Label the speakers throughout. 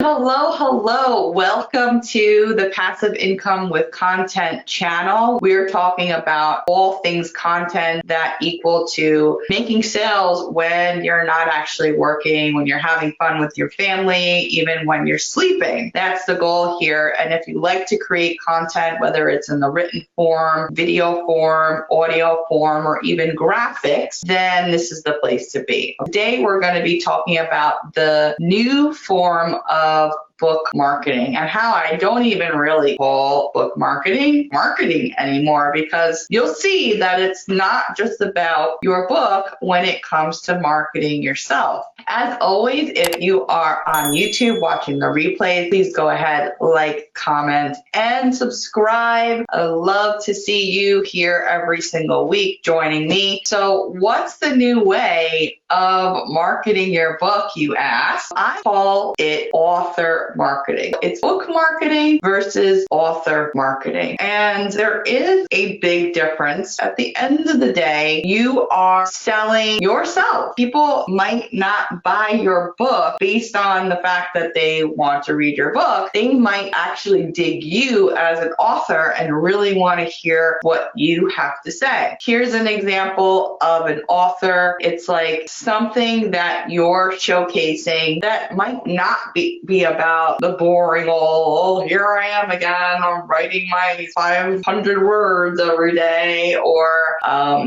Speaker 1: Hello, hello. Welcome to the Passive Income with Content channel. We're talking about all things content that equal to making sales when you're not actually working, when you're having fun with your family, even when you're sleeping. That's the goal here. And if you like to create content, whether it's in the written form, video form, audio form, or even graphics, then this is the place to be. Today, we're going to be talking about the new form of book marketing and how I don't even really call book marketing anymore, because you'll see that it's not just about your book when it comes to marketing yourself. As always, if you are on YouTube watching the replay, please go ahead, like, comment, and subscribe. I love to see you here every single week joining me. So what's the new way of marketing your book, you ask? I call it author marketing. It's book marketing versus author marketing. And there is a big difference. At the end of the day, you are selling yourself. People might not buy your book based on the fact that they want to read your book. They might actually dig you as an author and really want to hear what you have to say. Here's an example of an author. It's like something that you're showcasing that might not be about the boring old, here I am again, I'm writing my 500 words every day, or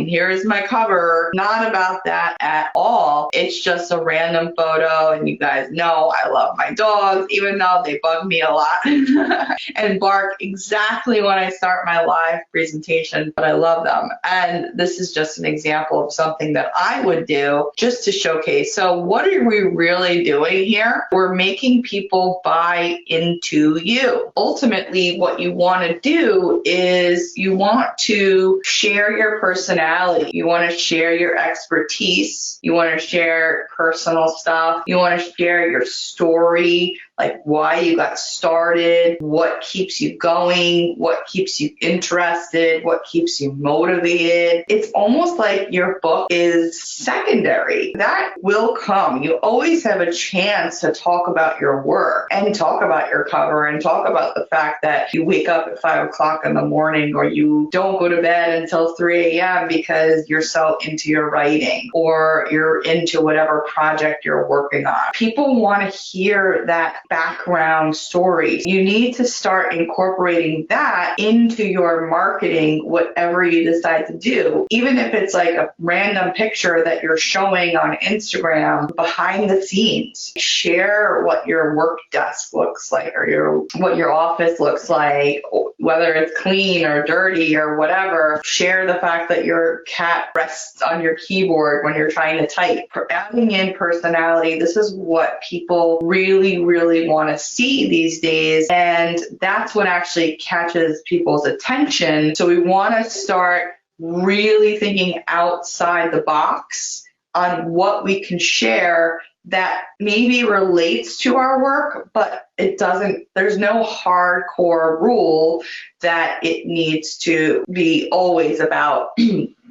Speaker 1: here's my cover. Not about that at all. It's just a random photo, and you guys know I love my dogs, even though they bug me a lot and bark exactly when I start my live presentation, but I love them. And this is just an example of something that I would do just to showcase. So what are we really doing here? We're making people buy into you. Ultimately, what you want to do is you want to share your personality. You want to share your expertise. You want to share personal stuff. You want to share your story, like why you got started, what keeps you going, what keeps you interested, what keeps you motivated. It's almost like your book is secondary. That will come. You always have a chance to talk about your work and talk about your cover and talk about the fact that you wake up at 5 o'clock in the morning, or you don't go to bed until 3 a.m. because you're so into your writing or you're into whatever project you're working on. People want to hear that background story. You need to start incorporating that into your marketing, whatever you decide to do. Even if it's like a random picture that you're showing on Instagram behind the scenes. Share what your work desk looks like, or what your office looks like, whether it's clean or dirty or whatever. Share the fact that your cat rests on your keyboard when you're trying to type. For adding in personality, this is what people really, really want to see these days, and that's what actually catches people's attention. So we want to start really thinking outside the box on what we can share that maybe relates to our work, but it doesn't, there's no hardcore rule that it needs to be always about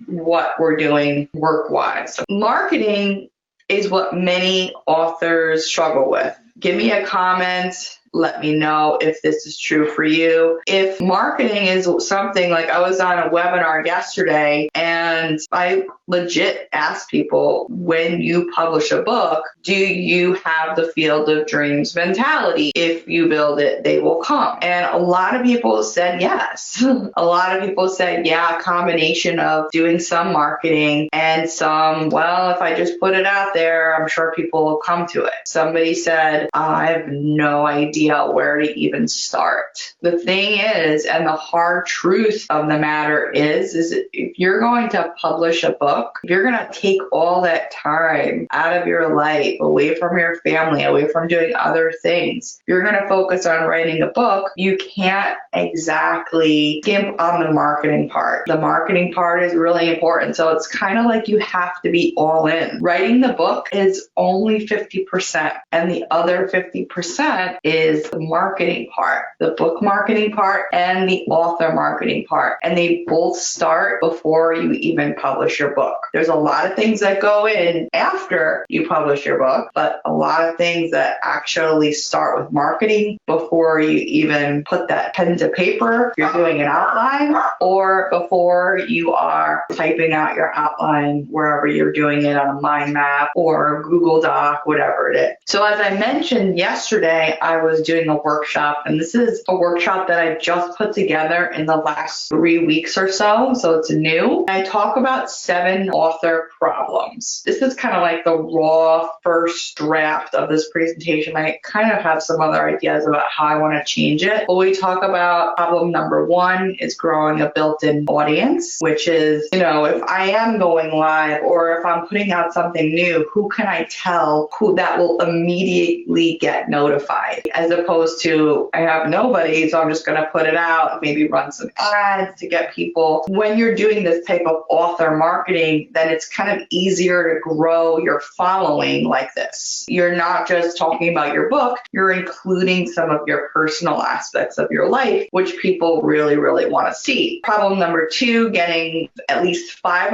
Speaker 1: what we're doing work-wise. Marketing is what many authors struggle with. Give me a comment. Let me know if this is true for you. If marketing is something, like I was on a webinar yesterday and I legit asked people, when you publish a book, do you have the field of dreams mentality? If you build it, they will come. And a lot of people said yes. A lot of people said, yeah, a combination of doing some marketing and some, well, if I just put it out there, I'm sure people will come to it. Somebody said, I have no idea where to even start. The thing is, and the hard truth of the matter is if you're going to publish a book, if you're going to take all that time out of your life, away from your family, away from doing other things, you're going to focus on writing a book, you can't exactly skimp on the marketing part. The marketing part is really important. So it's kind of like you have to be all in. Writing the book is only 50%, and the other 50% is is the marketing part, the book marketing part and the author marketing part. And they both start before you even publish your book. There's a lot of things that go in after you publish your book, but a lot of things that actually start with marketing before you even put that pen to paper, you're doing an outline, or before you are typing out your outline wherever you're doing it on a mind map or Google Doc, whatever it is. So as I mentioned yesterday, I was doing a workshop, and this is a workshop that I just put together in the last 3 weeks or so it's new. I talk about 7 author problems. This is kind of like the raw first draft of this presentation. I kind of have some other ideas about how I want to change it. But we talk about problem number 1 is growing a built-in audience, which is, if I am going live or if I'm putting out something new, who can I tell who that will immediately get notified, as opposed to I have nobody, so I'm just going to put it out, maybe run some ads to get people. When you're doing this type of author marketing, then it's kind of easier to grow your following like this. You're not just talking about your book, you're including some of your personal aspects of your life, which people really, really want to see. Problem number 2, getting at least 5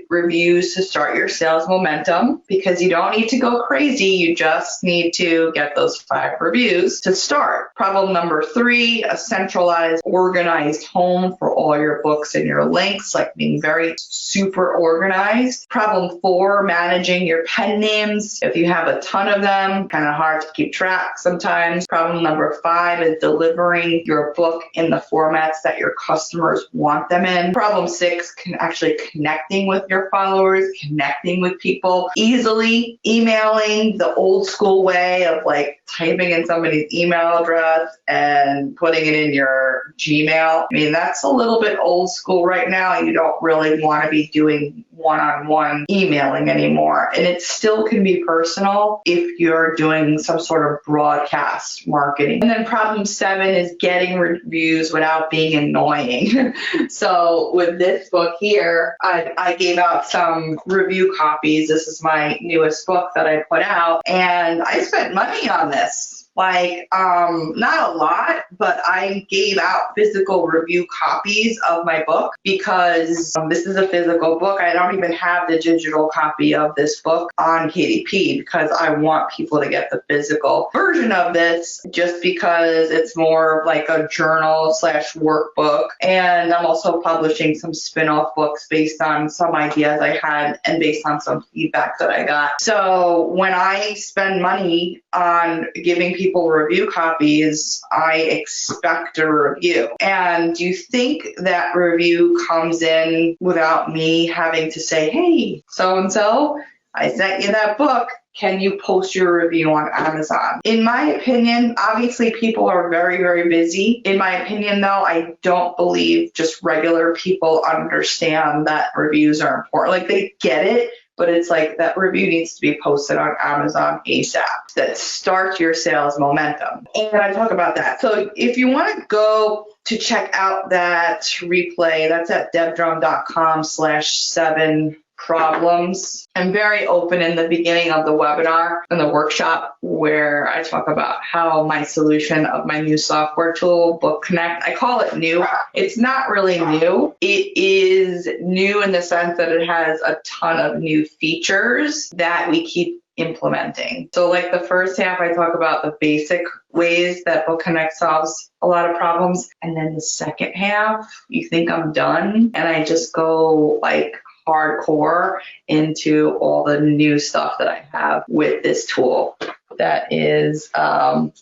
Speaker 1: reviews to start your sales momentum, because you don't need to go crazy. You just need to get those 5 reviews to start. Problem number 3, a centralized, organized home for all your books and your links, like being very super organized. Problem 4, managing your pen names. If you have a ton of them, kind of hard to keep track sometimes. Problem number 5 is delivering your book in the formats that your customers want them in. Problem 6, actually connecting with your followers, connecting with people easily, emailing the old school way of like typing in somebody's email address and putting it in your Gmail. I mean, that's a little bit old school right now. You don't really want to be doing one-on-one emailing anymore. And it still can be personal if you're doing some sort of broadcast marketing. And then problem 7 is getting reviews without being annoying. So with this book here, I gave out some review copies. This is my newest book that I put out, and I spent money on this. Not a lot, but I gave out physical review copies of my book because this is a physical book. I don't even have the digital copy of this book on KDP because I want people to get the physical version of this, just because it's more like a journal / workbook. And I'm also publishing some spin-off books based on some ideas I had and based on some feedback that I got. So when I spend money on giving people review copies, I expect a review. And do you think that review comes in without me having to say, hey, so-and-so, I sent you that book. Can you post your review on Amazon? In my opinion, obviously people are very, very busy. In my opinion, though, I don't believe just regular people understand that reviews are important. Like, they get it, but it's like that review needs to be posted on Amazon ASAP. That starts your sales momentum. And I talk about that. So if you want to go to check out that replay, that's at debdrone.com/7 problems. I'm very open in the beginning of the webinar and the workshop where I talk about how my solution of my new software tool, Book Connect, I call it new. It's not really new. It is new in the sense that it has a ton of new features that we keep implementing. So like the first half, I talk about the basic ways that Book Connect solves a lot of problems. And then the second half, you think I'm done. And I just go like hardcore into all the new stuff that I have with this tool that is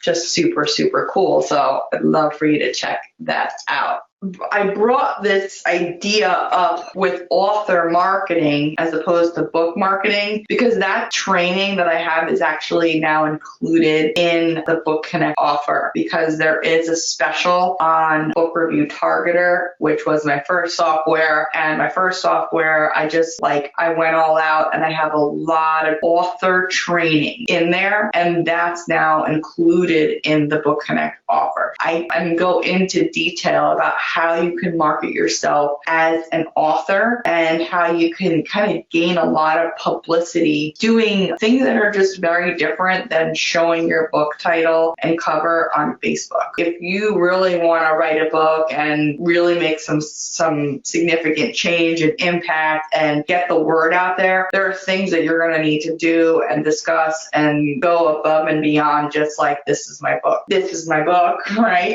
Speaker 1: just super, super cool. So I'd love for you to check that out. I brought this idea up with author marketing as opposed to book marketing because that training that I have is actually now included in the Book Connect offer, because there is a special on Book Review Targeter, which was my first software. And my first software, I went all out and I have a lot of author training in there, and that's now included in the Book Connect offer. I go into detail about how you can market yourself as an author and how you can kind of gain a lot of publicity doing things that are just very different than showing your book title and cover on Facebook. If you really want to write a book and really make some significant change and impact and get the word out there are things that you're going to need to do and discuss and go above and beyond just like, this is my book. This is my book, right?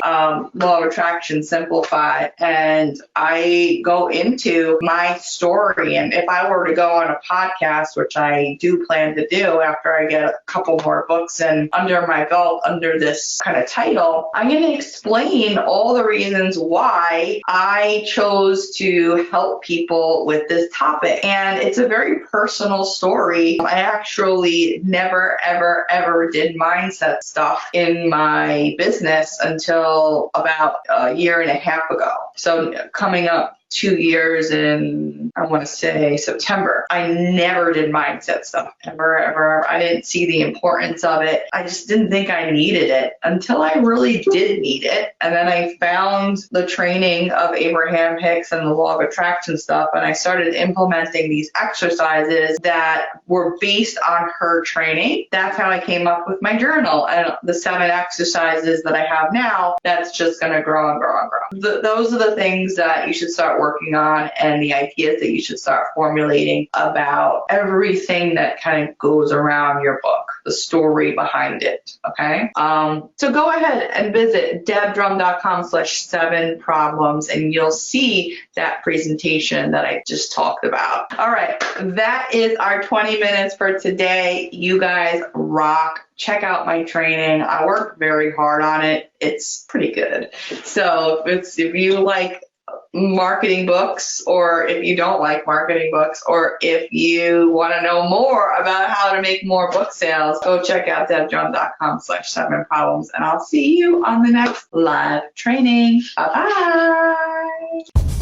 Speaker 1: Law of Attraction Simplified. And I go into my story. And if I were to go on a podcast, which I do plan to do after I get a couple more books and under my belt under this kind of title, I'm going to explain all the reasons why I chose to help people with this topic. And it's a very personal story. I actually never, ever did mindset stuff in my business until about a year and a half ago. So coming up 2 years in, I want to say September. I never did mindset stuff, ever. I didn't see the importance of it. I just didn't think I needed it until I really did need it. And then I found the training of Abraham Hicks and the Law of Attraction stuff, and I started implementing these exercises that were based on her training. That's how I came up with my journal and the 7 exercises that I have now. That's just going to grow and grow and grow. Those are the things that you should start working on and the ideas that you should start formulating about everything that kind of goes around your book, the story behind it, okay? So go ahead and visit debdrum.com/7problems and you'll see that presentation that I just talked about. All right, that is our 20 minutes for today. You guys rock. Check out my training. I worked very hard on it. It's pretty good. So if you like marketing books, or if you don't like marketing books, or if you want to know more about how to make more book sales, go check out debdrum.com/7problems, and I'll see you on the next live training. Bye-bye.